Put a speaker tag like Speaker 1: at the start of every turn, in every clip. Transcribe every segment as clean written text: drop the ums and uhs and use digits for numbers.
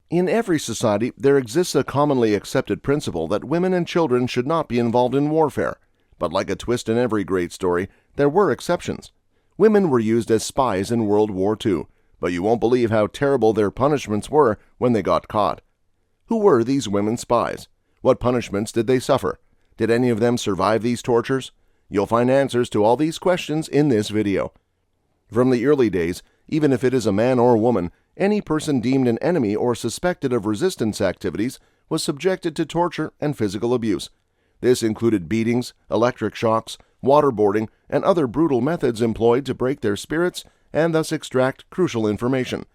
Speaker 1: In every society, there exists a commonly accepted principle that women and children should not be involved in warfare. But like a twist in every great story, there were exceptions. Women were used as spies in World War II, but you won't believe how terrible their punishments were when they got caught. Who were these women spies? What punishments did they suffer? Did any of them survive these tortures? You'll find answers to all these questions in this video. From the early days, even if it is a man or woman, any person deemed an enemy or suspected of resistance activities was subjected to torture and physical abuse. This included beatings, electric shocks, waterboarding, and other brutal methods employed to break their spirits and thus extract crucial information.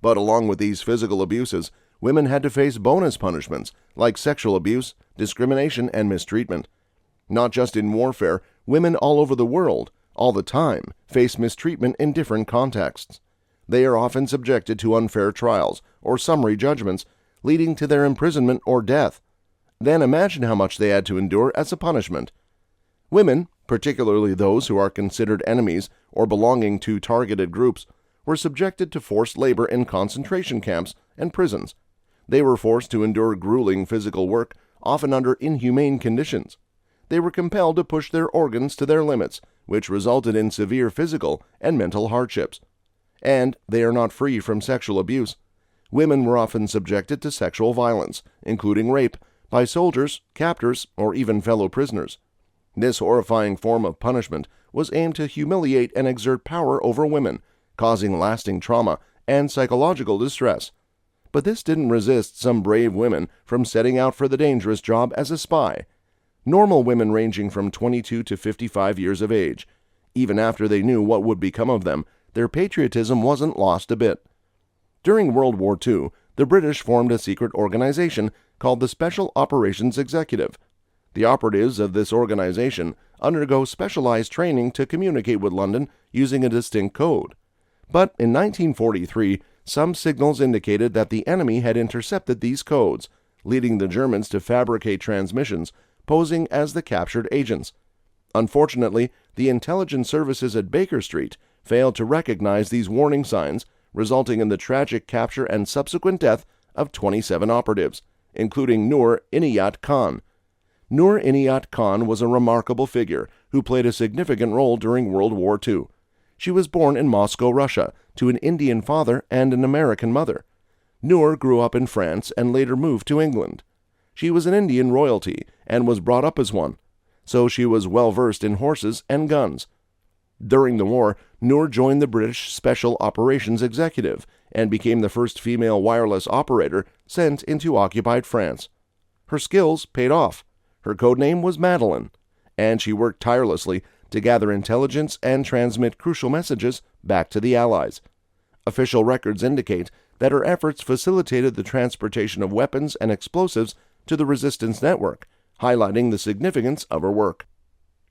Speaker 1: But along with these physical abuses, women had to face bonus punishments like sexual abuse, discrimination, and mistreatment. Not just in warfare, women all over the world, all the time, face mistreatment in different contexts. They are often subjected to unfair trials or summary judgments, leading to their imprisonment or death. Then imagine how much they had to endure as a punishment. Women, particularly those who are considered enemies or belonging to targeted groups, were subjected to forced labor in concentration camps and prisons. They were forced to endure grueling physical work, often under inhumane conditions. They were compelled to push their organs to their limits, which resulted in severe physical and mental hardships. And they are not free from sexual abuse. Women were often subjected to sexual violence, including rape, by soldiers, captors, or even fellow prisoners. This horrifying form of punishment was aimed to humiliate and exert power over women, causing lasting trauma and psychological distress. But this didn't resist some brave women from setting out for the dangerous job as a spy. Normal women ranging from 22 to 55 years of age. Even after they knew what would become of them, their patriotism wasn't lost a bit. During World War II, the British formed a secret organization called the Special Operations Executive. The operatives of this organization undergo specialized training to communicate with London using a distinct code. But in 1943, some signals indicated that the enemy had intercepted these codes, leading the Germans to fabricate transmissions posing as the captured agents. Unfortunately, the intelligence services at Baker Street failed to recognize these warning signs, resulting in the tragic capture and subsequent death of 27 operatives, including Noor Iniyat Khan. Noor Iniyat Khan was a remarkable figure who played a significant role during World War II. She was born in Moscow, Russia, to an Indian father and an American mother. Noor grew up in France and later moved to England. She was an Indian royalty and was brought up as one, so she was well versed in horses and guns. During the war, Noor joined the British Special Operations Executive and became the first female wireless operator sent into occupied France. Her skills paid off. Her codename was Madeline, and she worked tirelessly to gather intelligence and transmit crucial messages back to the Allies. Official records indicate that her efforts facilitated the transportation of weapons and explosives to the resistance network, highlighting the significance of her work.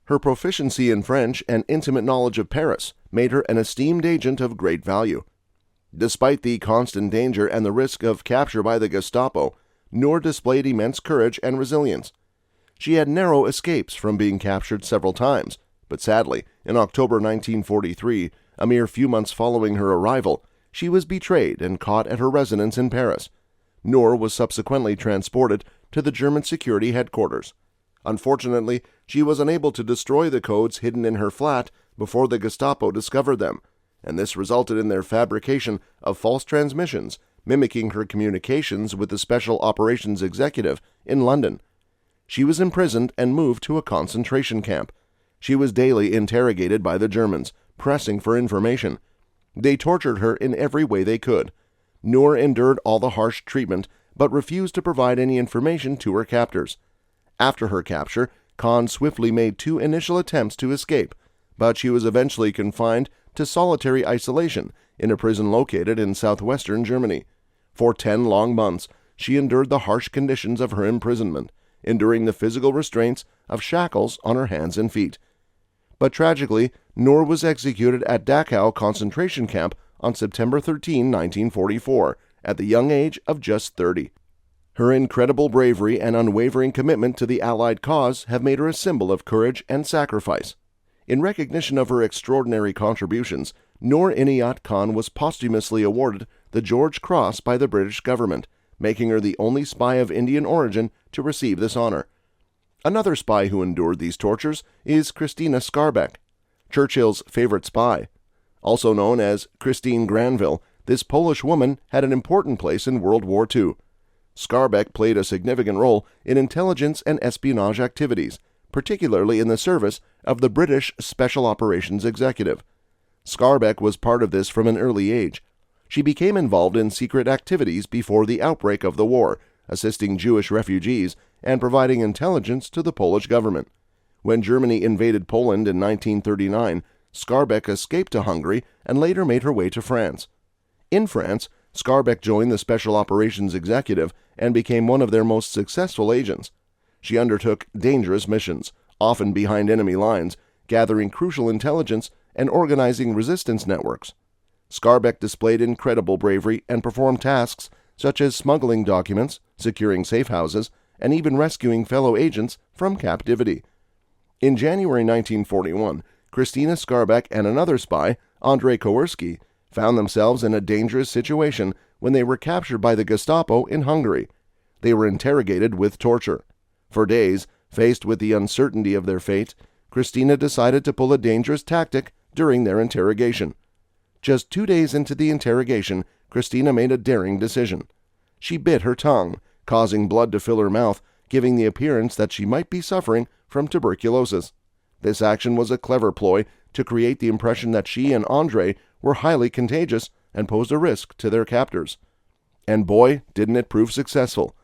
Speaker 1: Her proficiency in French and intimate knowledge of Paris made her an esteemed agent of great value. Despite the constant danger and the risk of capture by the Gestapo, Noor displayed immense courage and resilience. She had narrow escapes from being captured several times, but sadly, in October 1943, a mere few months following her arrival, she was betrayed and caught at her residence in Paris. Noor was subsequently transported to the German security headquarters. Unfortunately, she was unable to destroy the codes hidden in her flat before the Gestapo discovered them, and this resulted in their fabrication of false transmissions, mimicking her communications with the Special Operations Executive in London. She was imprisoned and moved to a concentration camp. She was daily interrogated by the Germans, pressing for information. They tortured her in every way they could. Noor endured all the harsh treatment, but refused to provide any information to her captors. After her capture, Khan swiftly made 2 initial attempts to escape, but she was eventually confined to solitary isolation in a prison located in southwestern Germany. For 10 long months, she endured the harsh conditions of her imprisonment, enduring the physical restraints of shackles on her hands and feet. But tragically, Noor was executed at Dachau concentration camp on September 13, 1944, at the young age of just 30. Her incredible bravery and unwavering commitment to the Allied cause have made her a symbol of courage and sacrifice. In recognition of her extraordinary contributions, Noor Iniyat Khan was posthumously awarded the George Cross by the British government, making her the only spy of Indian origin to receive this honor. Another spy who endured these tortures is Christina Skarbeck, Churchill's favorite spy. Also known as Christine Granville, this Polish woman had an important place in World War II. Skarbeck played a significant role in intelligence and espionage activities, particularly in the service of the British Special Operations Executive. Skarbeck was part of this from an early age. She became involved in secret activities before the outbreak of the war, assisting Jewish refugees and providing intelligence to the Polish government. When Germany invaded Poland in 1939, Skarbeck escaped to Hungary and later made her way to France. In France, Skarbeck joined the Special Operations Executive and became one of their most successful agents. She undertook dangerous missions, often behind enemy lines, gathering crucial intelligence and organizing resistance networks. Skarbeck displayed incredible bravery and performed tasks such as smuggling documents, securing safe houses, and even rescuing fellow agents from captivity. In January 1941, Christina Skarbeck and another spy, Andrei Kowarski, found themselves in a dangerous situation when they were captured by the Gestapo in Hungary. They were interrogated with torture. For days, faced with the uncertainty of their fate, Christina decided to pull a dangerous tactic during their interrogation. Just 2 days into the interrogation, Christina made a daring decision. She bit her tongue, causing blood to fill her mouth, giving the appearance that she might be suffering from tuberculosis. This action was a clever ploy to create the impression that she and Andrei were highly contagious and posed a risk to their captors. And boy, didn't it prove successful.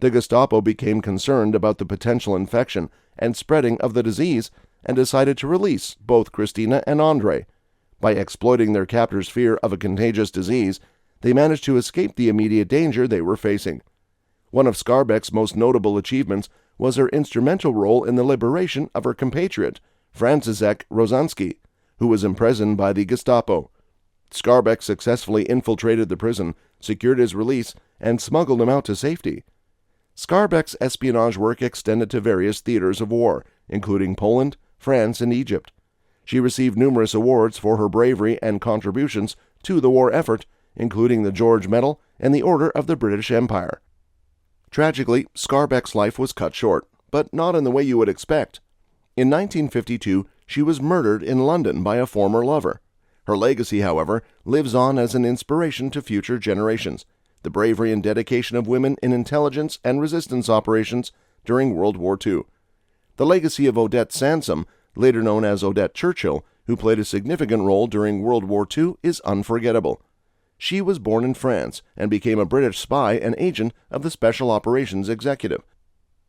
Speaker 1: The Gestapo became concerned about the potential infection and spreading of the disease and decided to release both Christina and Andrei. By exploiting their captors' fear of a contagious disease, they managed to escape the immediate danger they were facing. One of Skarbeck's most notable achievements was her instrumental role in the liberation of her compatriot, Franciszek Rosansky, who was imprisoned by the Gestapo. Skarbeck successfully infiltrated the prison, secured his release, and smuggled him out to safety. Skarbeck's espionage work extended to various theaters of war, including Poland, France, and Egypt. She received numerous awards for her bravery and contributions to the war effort, including the George Medal and the Order of the British Empire. Tragically, Skarbeck's life was cut short, but not in the way you would expect. In 1952, she was murdered in London by a former lover. Her legacy, however, lives on as an inspiration to future generations, the bravery and dedication of women in intelligence and resistance operations during World War II. The legacy of Odette Sansom, later known as Odette Churchill, who played a significant role during World War II, is unforgettable. She was born in France and became a British spy and agent of the Special Operations Executive.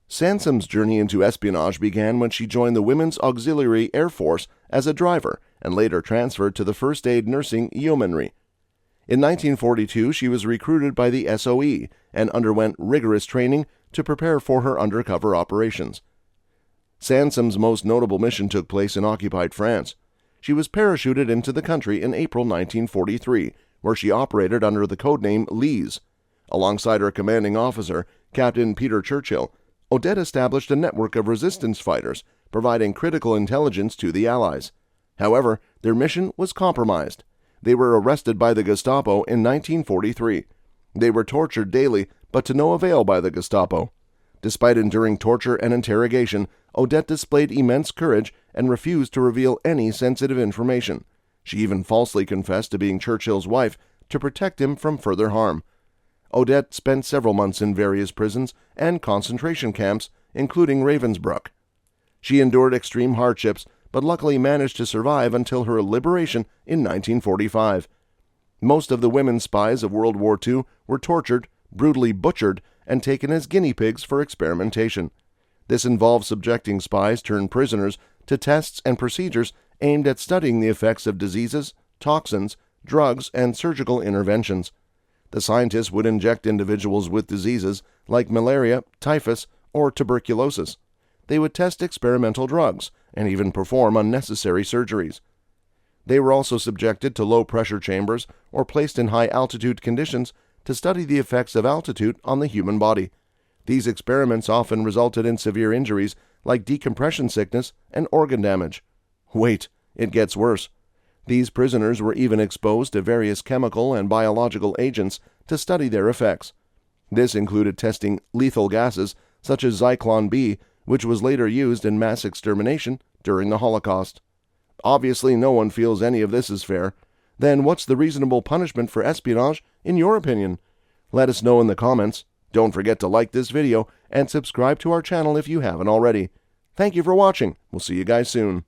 Speaker 1: Sansom's journey into espionage began when she joined the Women's Auxiliary Air Force as a driver and later transferred to the First Aid Nursing Yeomanry. In 1942, she was recruited by the SOE and underwent rigorous training to prepare for her undercover operations. Sansom's most notable mission took place in occupied France. She was parachuted into the country in April 1943, where she operated under the codename Lise. Alongside her commanding officer, Captain Peter Churchill, Odette established a network of resistance fighters, providing critical intelligence to the Allies. However, their mission was compromised. They were arrested by the Gestapo in 1943. They were tortured daily, but to no avail by the Gestapo. Despite enduring torture and interrogation, Odette displayed immense courage and refused to reveal any sensitive information. She even falsely confessed to being Churchill's wife to protect him from further harm. Odette spent several months in various prisons and concentration camps, including Ravensbrück. She endured extreme hardships, but luckily managed to survive until her liberation in 1945. Most of the women spies of World War II were tortured, brutally butchered, and taken as guinea pigs for experimentation. This involved subjecting spies turned prisoners to tests and procedures aimed at studying the effects of diseases, toxins, drugs, and surgical interventions. The scientists would inject individuals with diseases like malaria, typhus, or tuberculosis. They would test experimental drugs and even perform unnecessary surgeries. They were also subjected to low-pressure chambers or placed in high-altitude conditions to study the effects of altitude on the human body. These experiments often resulted in severe injuries like decompression sickness and organ damage. Wait, it gets worse. These prisoners were even exposed to various chemical and biological agents to study their effects. This included testing lethal gases such as Zyklon B, which was later used in mass extermination during the Holocaust. Obviously, no one feels any of this is fair. Then what's the reasonable punishment for espionage, in your opinion? Let us know in the comments. Don't forget to like this video and subscribe to our channel if you haven't already. Thank you for watching. We'll see you guys soon.